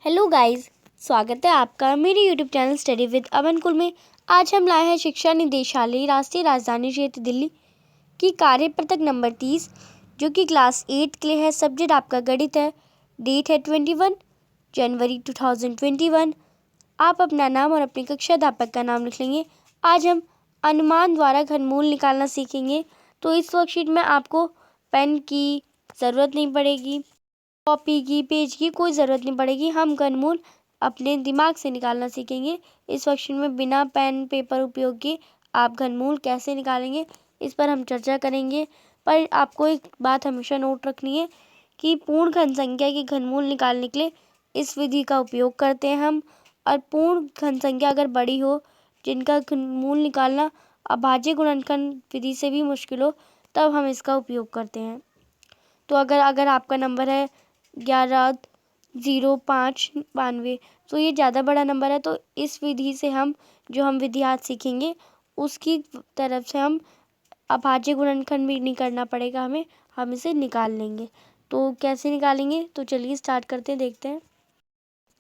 Hello guys, स्वागत है आपका मेरे यूट्यूब चैनल स्टडी विद अमन कुल में। आज हम लाए हैं शिक्षा निदेशालय राष्ट्रीय राजधानी क्षेत्र दिल्ली की कार्य पत्रक नंबर 30, जो कि क्लास 8 के लिए है। सब्जेक्ट आपका गणित है। डेट है 21 जनवरी 2021। आप अपना नाम और अपनी कक्षा अध्यापक का नाम लिख लेंगे। आज हम अनुमान द्वारा घनमूल निकालना सीखेंगे। तो इस वर्कशीट में आपको पेन की ज़रूरत नहीं पड़ेगी, कॉपी की, पेज की कोई ज़रूरत नहीं पड़ेगी। हम घनमूल अपने दिमाग से निकालना सीखेंगे। इस वर्कशीट में बिना पेन पेपर उपयोग के आप घनमूल कैसे निकालेंगे, इस पर हम चर्चा करेंगे। पर आपको एक बात हमेशा नोट रखनी है कि पूर्ण घन संख्या की घनमूल निकालने के लिए इस विधि का उपयोग करते हैं हम। और पूर्ण घन संख्या अगर बड़ी हो, जिनका घनमूल निकालना अभाज्य गुणनखंड विधि से भी मुश्किल हो, तब हम इसका उपयोग करते हैं। तो अगर आपका नंबर है 11,0592, तो ये ज़्यादा बड़ा नंबर है। तो इस विधि से हम विधि आज सीखेंगे, उसकी तरफ से हम अभाज्य गुणनखंड भी नहीं करना पड़ेगा हमें, हम इसे निकाल लेंगे। तो कैसे निकालेंगे, तो चलिए स्टार्ट करते हैं, देखते हैं।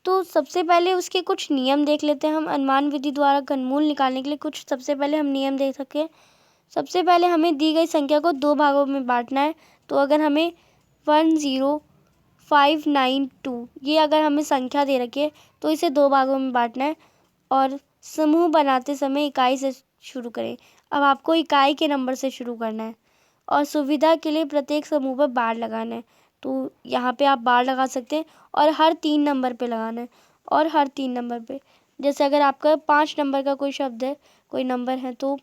तो सबसे पहले उसके कुछ नियम देख लेते हैं हम। अनुमान विधि द्वारा घनमूल निकालने के लिए कुछ सबसे पहले हम नियम देख सकते हैं। सबसे पहले हमें दी गई संख्या को दो भागों में बांटना है। तो अगर हमें 10592 ये अगर हमें संख्या दे रखी है, तो इसे दो भागों में बांटना है और समूह बनाते समय इकाई से शुरू करें। अब आपको इकाई के नंबर से शुरू करना है और सुविधा के लिए प्रत्येक समूह पर बार लगाना है। तो यहाँ पे आप बार लगा सकते हैं और हर 3 नंबर पे लगाना है। और हर 3 नंबर पे, जैसे अगर आपका 5 नंबर का कोई शब्द है, कोई नंबर है, तो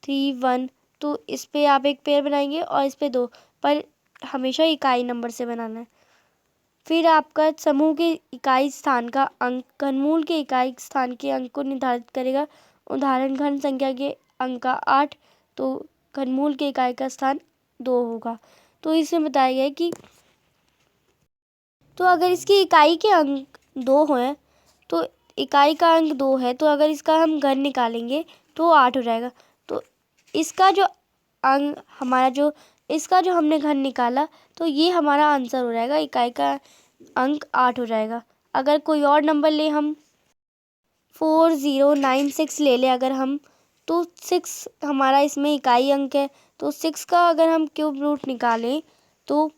31, तो इस पे आप एक पेड़ बनाएंगे और इस पे 2, पर हमेशा इकाई नंबर से बनाना है। फिर आपका समूह के इकाई स्थान का अंक घनमूल के इकाई स्थान के अंक को निर्धारित करेगा। उदाहरण घन संख्या के अंक का 8, तो घनमूल के इकाई का स्थान 2 होगा। तो इसमें बताया गया है कि तो अगर इसकी इकाई के अंक 2 हैं, तो इकाई का अंक 2 है, तो अगर इसका हम घन निकालेंगे तो 8 हो जाएगा। तो इसका जो अंक इसका जो हमने घन निकाला, तो ये हमारा आंसर हो जाएगा। इकाई का अंक 8 हो जाएगा। अगर कोई और नंबर ले, हम 4096 ले लें अगर हम, तो 6 हमारा इसमें इकाई अंक है। तो 6 का अगर हम क्यूब रूट निकालें तो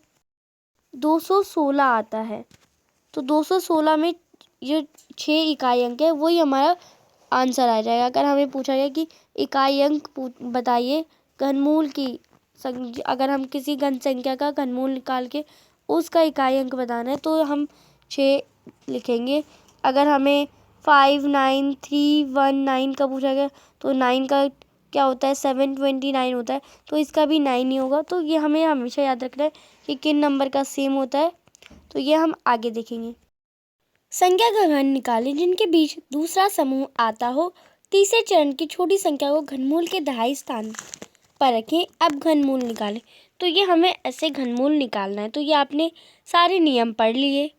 216 आता है। तो 216 में ये 6 इकाई अंक है, वही हमारा आंसर आ जाएगा। अगर हमें पूछा गया कि इकाई अंक बताइए घनमूल की अगर हम किसी घन संख्या का घनमूल निकाल के उसका इकाई अंक बताना है, तो हम 6 लिखेंगे। अगर हमें 59319 का पूछा गया, तो 9 का क्या होता है, 729 होता है, तो इसका भी 9 ही होगा। तो ये हमें हमेशा याद रखना है कि किन नंबर का सेम होता है। तो ये हम आगे देखेंगे। संख्या का घन निकालें जिनके बीच दूसरा समूह आता हो। तीसरे चरण की छोटी संख्या को घनमूल के दहाई स्थान पर रखें। अब घनमूल निकालें। तो ये हमें ऐसे घनमूल निकालना है। तो ये आपने सारे नियम पढ़ लिए।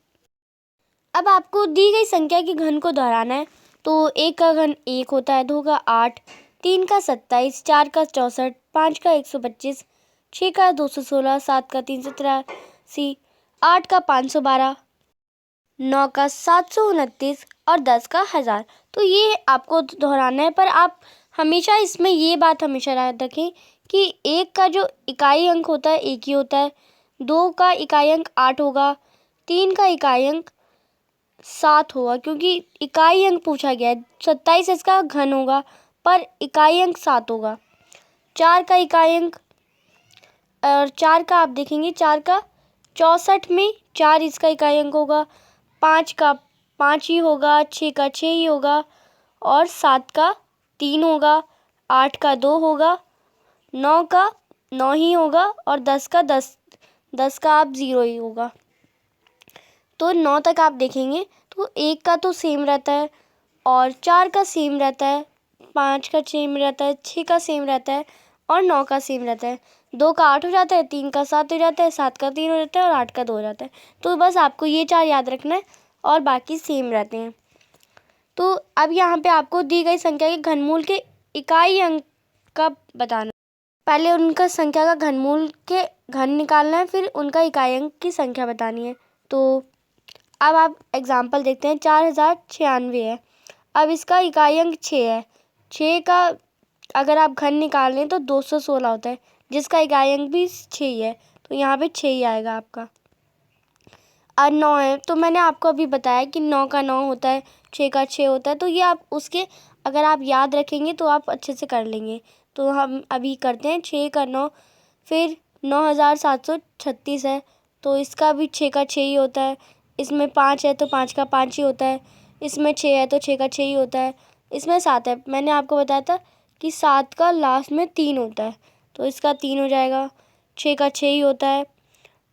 अब आपको दी गई संख्या के घन को दोहराना है। तो 1 का घन 1 होता है, 2 का 8, 3 का 27, 4 का 64, 5 का 125, 6 का 216, 7 का 383, 8 का 512, 9 का 729 और 10 का 1000। तो ये आपको दोहराना है। पर आप हमेशा इसमें ये बात हमेशा याद रखें कि 1 का जो इकाई अंक होता है 1 ही होता है, 2 का इकाई अंक 8 होगा, 3 का इकाई अंक 7 होगा, क्योंकि इकाई अंक पूछा गया है। 27 इसका घन होगा पर इकाई अंक 7 होगा। 4 का इकाई अंक, और 4 का आप देखेंगे, 4 का 64 में 4 इसका इकाई अंक होगा, 5 का 5 ही होगा, 6 का 6 ही होगा और 7 का 3 होगा, 8 का 2 होगा, 9 का 9 ही होगा और 10 का 10 का आप 0 ही होगा। तो 9 तक आप देखेंगे तो 1 का तो सेम रहता है और 4 का सेम रहता है, 5 का सेम रहता है, 6 का सेम रहता है और 9 का सेम रहता है। 2 का 8 हो जाता है, 3 का 7 हो जाता है, 7 का 3 हो जाता है और 8 का 2 हो जाता है। तो बस आपको ये 4 याद रखना है और बाकी सेम रहते हैं। तो अब यहाँ पे आपको दी गई संख्या के घनमूल के इकाई अंक का बताना। पहले उनका संख्या का घनमूल के घन निकालना है, फिर उनका इकाई अंक की संख्या बतानी है। तो अब आप एग्जाम्पल देखते हैं, 4096 है। अब इसका इकाई अंक 6 है। 6 का अगर आप घन निकाल लें तो 216 होता है, जिसका इकाई अंक भी 6 ही है, तो यहाँ पे 6 ही आएगा आपका। और 9 है, तो मैंने आपको अभी बताया कि 9 का 9 होता है, 6 का 6 होता है। तो ये आप उसके अगर आप याद रखेंगे तो आप अच्छे से कर लेंगे। तो हम अभी करते हैं 6 का 9, फिर 9736 है, तो इसका भी 6 का 6 ही होता है। इसमें 5 है तो 5 का 5 ही होता है। इसमें 6 है तो 6 का 6 ही होता है। इसमें 7 है, मैंने आपको बताया था कि 7 का लास्ट में 3 होता है, तो इसका 3 हो जाएगा। 6 का 6 ही होता है,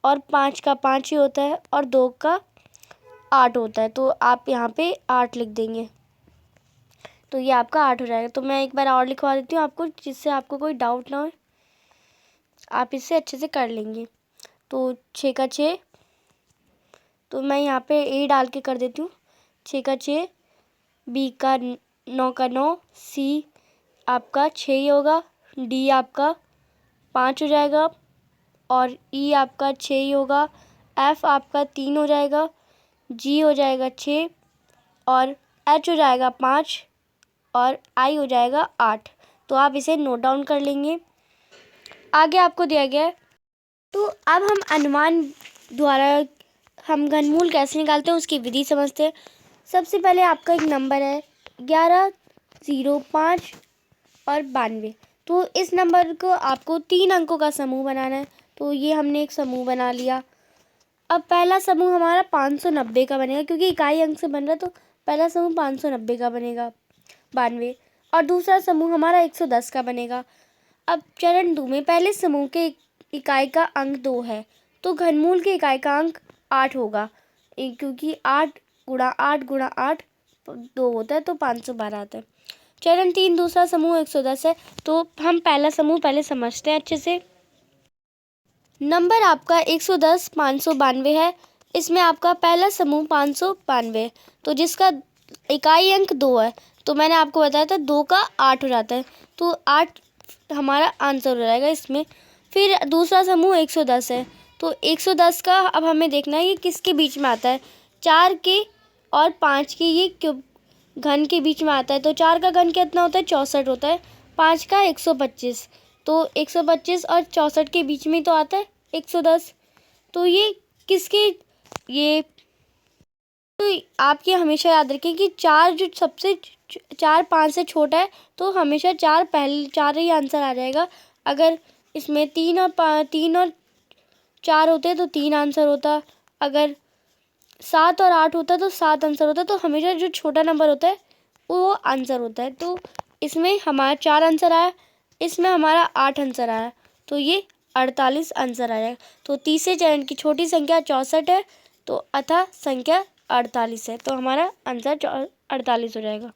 और 5 का 5 ही होता है, और 2 का 8 होता है, तो आप यहाँ पे 8 लिख देंगे, तो ये आपका 8 हो जाएगा। तो मैं एक बार और लिखवा देती हूँ आपको, जिससे आपको कोई डाउट ना हो, आप इससे अच्छे से कर लेंगे। तो 6 का 6, तो मैं यहाँ पे ए डाल के कर देती हूँ। 6 का 6, बी का 9 का 9, सी आपका 6 ही होगा, डी आपका 5 हो जाएगा, और ई आपका 6 ही होगा, एफ आपका 3 हो जाएगा, जी हो जाएगा 6, और एच हो जाएगा 5, और आई हो जाएगा 8। तो आप इसे नोट डाउन कर लेंगे। आगे आपको दिया गया है, तो अब हम अनुमान द्वारा हम घनमूल कैसे निकालते हैं उसकी विधि समझते हैं। सबसे पहले आपका एक नंबर है 1105 और 92, तो इस नंबर को आपको 3 अंकों का समूह बनाना है। तो ये हमने एक समूह बना लिया। अब पहला समूह हमारा 590 का बनेगा, क्योंकि इकाई अंक से बन रहा है, तो पहला समूह 590 का बनेगा, 92। और दूसरा समूह हमारा 110 का बनेगा। अब चरण 2 में पहले समूह के इकाई का अंक 2 है, तो घनमूल के इकाई का अंक 8 होगा, क्योंकि 8 गुणा 8 गुणा 8 2 होता है, तो 512 आता है। चरण 3 दूसरा समूह 110 है, तो हम पहला समूह पहले समझते हैं अच्छे से। नंबर आपका 110 592 है। इसमें आपका पहला समूह 592, तो जिसका इकाई अंक 2 है, तो मैंने आपको बताया था 2 का 8 हो जाता है, तो 8 हमारा आंसर हो जाएगा इसमें। फिर दूसरा समूह 110 है, तो 110 का अब हमें देखना है ये किसके बीच में आता है। 4 के और 5 के ये क्यूब घन के बीच में आता है, तो 4 का घन कितना होता है, 64 होता है। 5 का 125, तो 125 और 64 के बीच में तो आता है 110। तो ये किसके, ये तो आप ये हमेशा याद रखें कि 4 जो सबसे 4 5 से छोटा है, तो हमेशा 4 पहले 4 ही आंसर आ जाएगा। अगर इसमें 3 और 4 होते तो 3 आंसर होता। अगर 7 और 8 होता तो 7 आंसर होता। तो हमेशा जो छोटा नंबर होता है वो आंसर होता है। तो इसमें हमारा 4 आंसर आया, इसमें हमारा 8 आंसर आया, तो ये 48 आंसर आया। तो तीसरे चरण की छोटी संख्या 64 है, तो अतः संख्या 48 है, तो हमारा आंसर 48 हो जाएगा।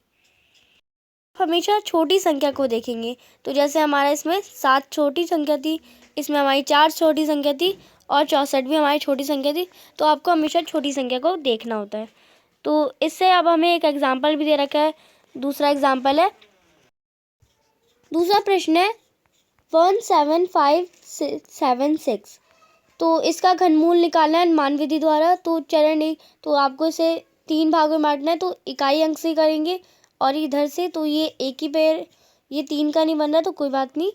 हमेशा छोटी संख्या को देखेंगे, तो जैसे हमारा इसमें 7 छोटी संख्या थी, इसमें हमारी 4 छोटी संख्या थी, और 64 भी हमारी छोटी संख्या थी। तो आपको हमेशा छोटी संख्या को देखना होता है। तो इससे अब हमें एक एग्जाम्पल भी दे रखा है। दूसरा एग्जाम्पल है, दूसरा प्रश्न है 17576, तो इसका घनमूल निकालना है अनुमान विधि द्वारा। तो चरण 1, तो आपको इसे 3 भागों में बांटना है, तो इकाई अंक से करेंगे, और इधर से तो ये एक ही पेड़, ये 3 का नहीं बन रहा, तो कोई बात नहीं।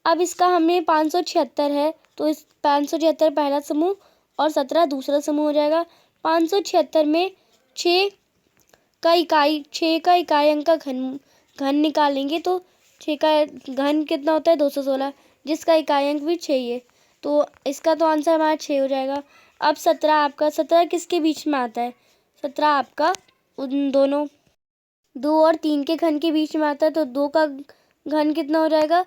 अब इसका हमें 576 है, तो इस 576 पहला समूह और 17 दूसरा समूह हो जाएगा। 576 में 6 का इकाई अंक का घन निकालेंगे, तो 6 का घन कितना होता है, 216, जिसका इकाई अंक भी 6 ही है, तो इसका तो आंसर हमारा 6 हो जाएगा। अब 17 आपका, 17 किसके बीच में आता है, 17 आपका उन दोनों 2 और 3 के घन के बीच में आता है, तो 2 का घन कितना हो जाएगा,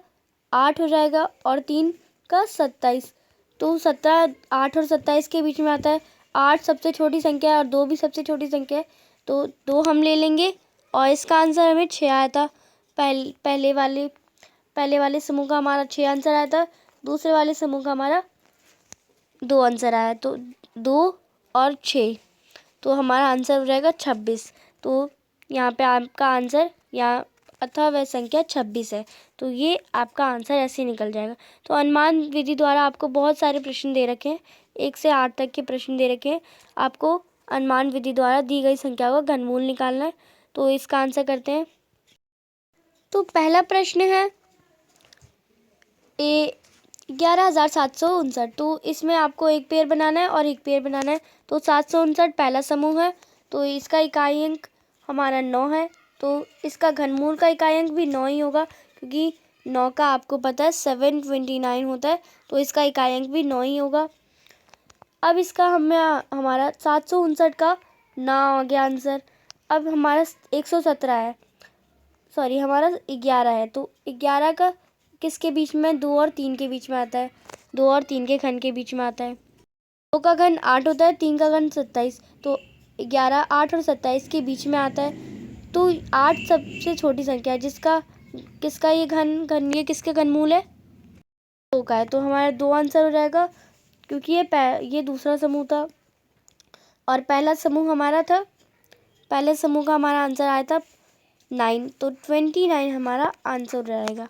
8 हो जाएगा, और 3 का 27, तो 17 8 और 27 के बीच में आता है। 8 सबसे छोटी संख्या है और 2 भी सबसे छोटी संख्या है, तो 2 हम ले लेंगे, और इसका आंसर हमें 6 आया था। पहले वाले समूह का हमारा 6 आंसर आया था, दूसरे वाले समूह का हमारा 2 आंसर आया, तो 2 और 6, तो हमारा आंसर हो जाएगा 26। तो यहाँ पे आपका आंसर यहाँ अतः वह संख्या 26 है, तो ये आपका आंसर ऐसे निकल जाएगा। तो अनुमान विधि द्वारा आपको बहुत सारे प्रश्न दे रखे हैं, 1 से 8 तक के प्रश्न दे रखे हैं। आपको अनुमान विधि द्वारा दी गई संख्या का घनमूल निकालना है। तो इसका आंसर करते हैं। तो पहला प्रश्न है 11,759। तो इसमें आपको एक पेयर बनाना है और एक पेयर बनाना है। तो 759 पहला समूह है, तो इसका इकाई अंक हमारा 9 है। तो इसका घनमूल का इकाई अंक भी 9 ही होगा, क्योंकि 9 का आपको पता है 729 होता है। तो इसका इकाई अंक भी 9 ही होगा। अब इसका हमारा 759 का 9 आ गया आंसर। अब हमारा 117 है, सॉरी हमारा 11 है। तो 11 का किसके बीच में? 2 और 3 के बीच में आता है। 2 और 3 के घन के बीच में आता है। 2 का घन 8 होता है, 3 का घन 27। तो 11 8 और 27 के बीच में आता है। तो 8 सबसे छोटी संख्या है, जिसका किसका ये ये किसके घनमूल है? 2 का है। तो हमारा 2 आंसर हो जाएगा, क्योंकि ये दूसरा समूह था और पहला समूह हमारा था। पहले समूह का हमारा आंसर आया था 9। तो 29 हमारा आंसर हो जाएगा।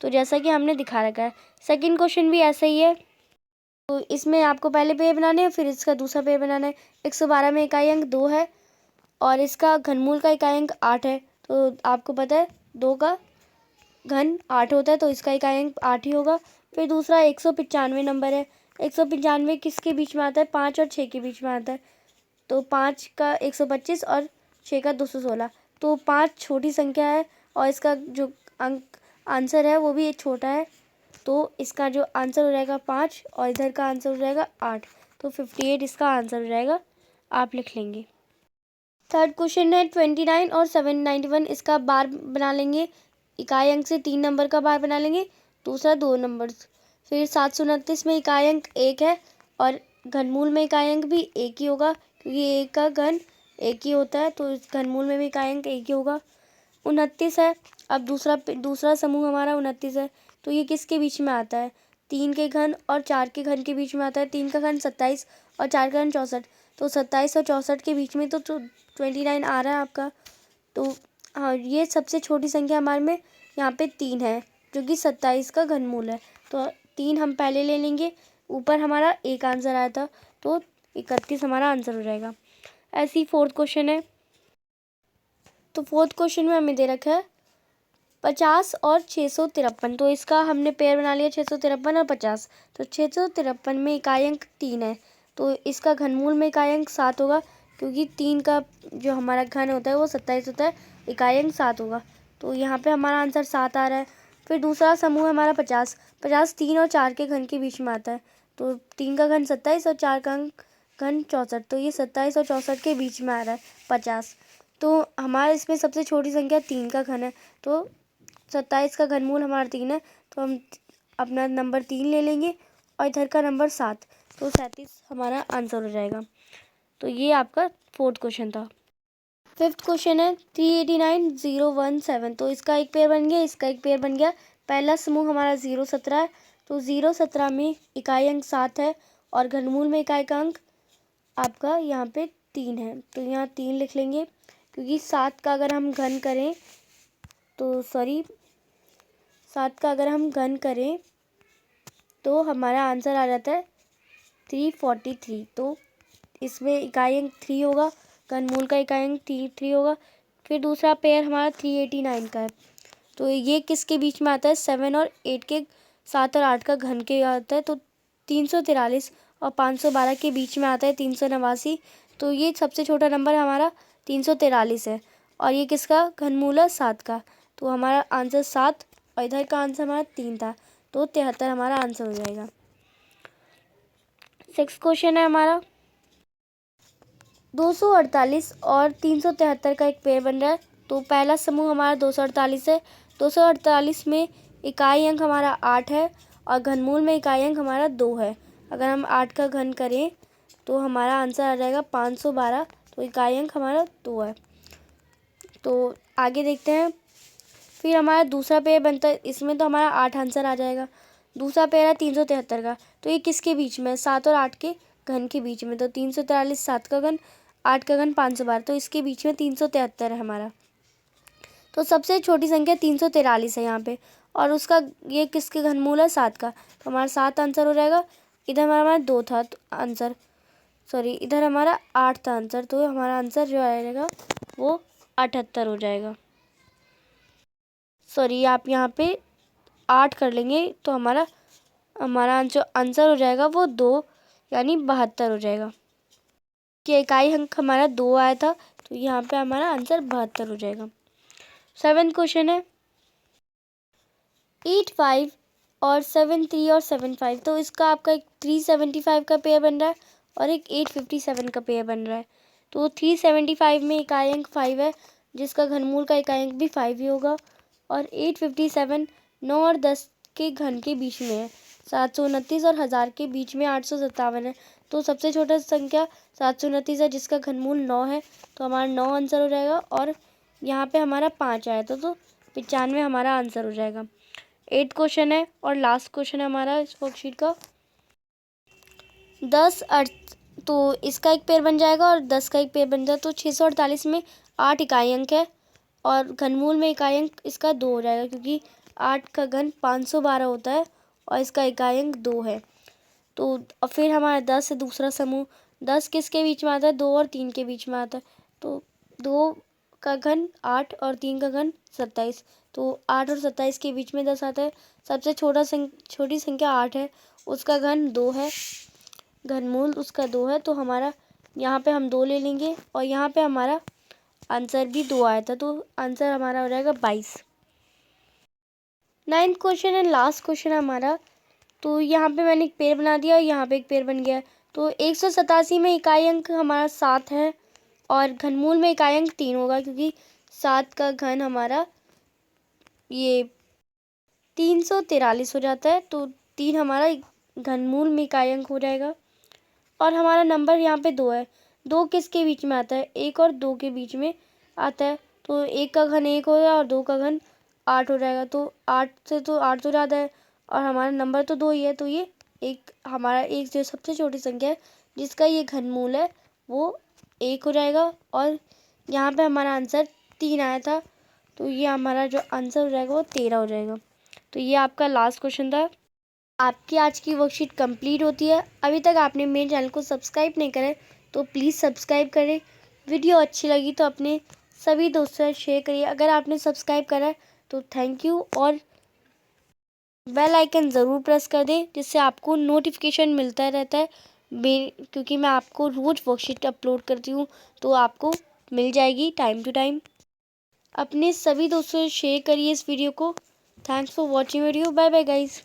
तो जैसा कि हमने दिखा रखा है। सेकंड क्वेश्चन भी ऐसा ही है। तो इसमें आपको पहले पेयर बनाने हैं, फिर इसका दूसरा पेयर बनाना है। 112 में इकाई अंक 2 है और इसका घनमूल का इकाई अंक 8 है। तो आपको पता है 2 का घन 8 होता है, तो इसका इकाई अंक 8 ही होगा। फिर दूसरा 195 नंबर है। 195 किसके बीच में आता है? 5 और 6 के बीच में आता है। तो 5 का 125 और 6 का 216। तो 5 छोटी संख्या है और इसका जो आंसर है वो भी एक छोटा है। तो इसका जो आंसर हो जाएगा 5 और इधर का आंसर हो जाएगा 8। तो 58 इसका आंसर हो जाएगा, आप लिख लेंगे। थर्ड क्वेश्चन है 29 और 791। इसका बार बना लेंगे। इकाई अंक से 3 नंबर का बार बना लेंगे, दूसरा 2 नंबर। फिर 729 में इकाई अंक 1 है और घनमूल में इकाई अंक भी 1 ही होगा, क्योंकि 1 का घन 1 ही होता है। तो इस घनमूल में भी इकाई अंक 1 ही होगा। 29 है। अब दूसरा समूह हमारा 29 है। तो ये किसके बीच में आता है? 3 के घन और 4 के घन के बीच में आता है। 3 का घन 27 और 4 का घन 64। तो 27 और 64 के बीच में तो 29 आ रहा है आपका। तो हाँ, ये सबसे छोटी संख्या हमारे में यहाँ पे 3 है, जो कि 27 का घनमूल है। तो 3 हम पहले ले लेंगे। ऊपर हमारा 1 आंसर आया था, तो 31 हमारा आंसर हो जाएगा। ऐसे ही फोर्थ क्वेश्चन है। तो फोर्थ क्वेश्चन में हमें दे रखा है 50 और 653। तो इसका हमने पेयर बना लिया 653 और 50। तो 653 में इकाई अंक 3 है। तो इसका घनमूल में इकाई अंक 7 होगा, क्योंकि 3 का जो हमारा घन होता है वो 27 होता है, इकाई अंक 7 होगा। तो यहाँ पे हमारा आंसर 7 आ रहा है। फिर दूसरा समूह हमारा 50। 50 3 और 4 के घन के बीच में आता है। तो 3 का घन 27 और 4 का घन 64। तो ये 27 और 64 के बीच में आ रहा है 50। तो हमारे इसमें सबसे छोटी संख्या 3 का घन है। तो 27 का घनमूल हमारा 3 है। तो हम अपना नंबर 3 ले लेंगे और इधर का नंबर 7। तो 37 हमारा आंसर हो जाएगा। तो ये आपका फोर्थ क्वेश्चन था। फिफ्थ क्वेश्चन है 389017। तो इसका एक पेयर बन गया, इसका एक पेयर बन गया। पहला समूह हमारा 017 है। तो 017 में इकाई अंक 7 है और घनमूल में इकाई का अंक आपका यहाँ पे 3 है। तो यहाँ 3 लिख लेंगे, क्योंकि 7 का अगर हम घन करें तो 7 का अगर हम घन करें तो हमारा आंसर आ जाता है 343। तो इसमें इकाई अंक 3 होगा, घनमूल का इकाई अंक 3 होगा। फिर दूसरा पेयर हमारा 389 का है। तो ये किसके बीच में आता है? 7 और 8 के 7 और 8 का घन के आता है। तो 343 और 512 के बीच में आता है 389। तो ये सबसे छोटा नंबर हमारा 343 है और ये किसका घनमूल है? 7 का। तो हमारा आंसर 7 और इधर का आंसर हमारा 3 था। तो 73 हमारा आंसर हो जाएगा। सिक्स क्वेश्चन है हमारा 248 और 373 का एक पेयर बन रहा है। तो पहला समूह हमारा 248 है। 248 में इकाई अंक हमारा 8 है और घनमूल में इकाई अंक हमारा 2 है। अगर हम 8 का घन करें तो हमारा आंसर आ जाएगा 512। तो इकाई अंक हमारा 2 है। तो आगे देखते हैं। फिर हमारा दूसरा पेयर बनता है, इसमें तो हमारा 8 आंसर आ जाएगा। दूसरा पेयर है 373 का। तो ये किसके बीच में? 7 और 8 के घन के बीच में। तो 343 7 का घन, 8 का घन 512। तो इसके बीच में 373 है हमारा। तो सबसे छोटी संख्या 343 है यहाँ पे और उसका ये किसके घनमूल है? 7 का। तो हमारा 7 आंसर हो जाएगा। इधर हमारा 2 था तो आंसर सॉरी, इधर हमारा 8 था आंसर, तो हमारा आंसर जो आएगा वो 78 हो जाएगा। सॉरी, आप यहाँ पे 8 कर लेंगे तो हमारा जो आंसर हो जाएगा वो 2 यानी 72 हो जाएगा। कि इकाई अंक हमारा 2 आया था, तो यहाँ पे हमारा आंसर 72 हो जाएगा। 7th क्वेश्चन है 8 5 और 7 3 और 7 5। तो इसका आपका एक 375 का पेयर बन रहा है और एक 857 का पेयर बन रहा है। तो 375 में इकाई अंक 5 है, जिसका घनमूल का इकाई अंक भी 5 ही होगा। और 857 9 और 10 के घन के बीच में है। 729 और 1000 के बीच में 857 है। तो सबसे छोटा संख्या 729 है, जिसका घनमूल 9 है, तो हमारा 9 आंसर हो जाएगा। और यहाँ पे हमारा 5 आया था, तो 95 हमारा आंसर हो जाएगा। 8th क्वेश्चन है और लास्ट क्वेश्चन है हमारा इस वर्कशीट का। 10 अर्थ, तो इसका एक पेयर बन जाएगा और 10 का एक पेयर बन जाएगा। तो 648 में 8 इकाई अंक है और घनमूल में इकाई अंक इसका 2 हो जाएगा, क्योंकि 8 का घन 512 होता है और इसका इकाई अंक 2 है। तो फिर हमारा 10 है दूसरा समूह। 10 किसके बीच में आता है? 2 और 3 के बीच में आता है। तो 2 का घन 8 और 3 का घन 27। तो 8 और 27 के बीच में 10 आता है। सबसे छोटी संख्या 8 है, उसका घन 2 है, घनमूल उसका 2 है। तो हमारा यहाँ पे हम 2 ले लेंगे और यहाँ पे हमारा आंसर भी 2 आया था, तो आंसर हमारा हो जाएगा 22। 9th question and last question है हमारा। तो यहाँ पे मैंने एक पेड़ बना दिया और यहाँ पे एक पेड़ बन गया। तो 187 में इकाई अंक हमारा 7 है और घनमूल में इकाई अंक 3 होगा, क्योंकि 7 का घन हमारा ये 343 हो जाता है। तो 3 हमारा घनमूल में इकाई अंक हो जाएगा। और हमारा नंबर यहाँ पे 2 है। 2 किसके बीच में आता है? 1 और 2 के बीच में आता है। तो 1 का घन 1 होगा और 2 का घन 8 हो जाएगा। तो 8 से तो 8 तो ज़्यादा है और हमारा नंबर तो 2 ही है। तो ये हमारा एक जो सबसे छोटी संख्या है, जिसका ये घनमूल है, वो 1 हो जाएगा। और यहाँ पे हमारा आंसर 3 आया था, तो ये हमारा जो आंसर हो जाएगा वो 13 हो जाएगा। तो ये आपका लास्ट क्वेश्चन था। आपकी आज की वर्कशीट कंप्लीट होती है। अभी तक आपने मेरे चैनल को सब्सक्राइब नहीं करा तो प्लीज़ सब्सक्राइब करें। वीडियो अच्छी लगी तो अपने सभी दोस्तों से शेयर करिए। अगर आपने सब्सक्राइब करा है तो थैंक यू, और बेल आइकन ज़रूर प्रेस कर दें, जिससे आपको नोटिफिकेशन मिलता रहता है। क्योंकि मैं आपको रोज़ वर्कशीट अपलोड करती हूँ, तो आपको मिल जाएगी टाइम टू टाइम। अपने सभी दोस्तों से शेयर करिए इस वीडियो को। Thanks for watching video. Bye bye guys.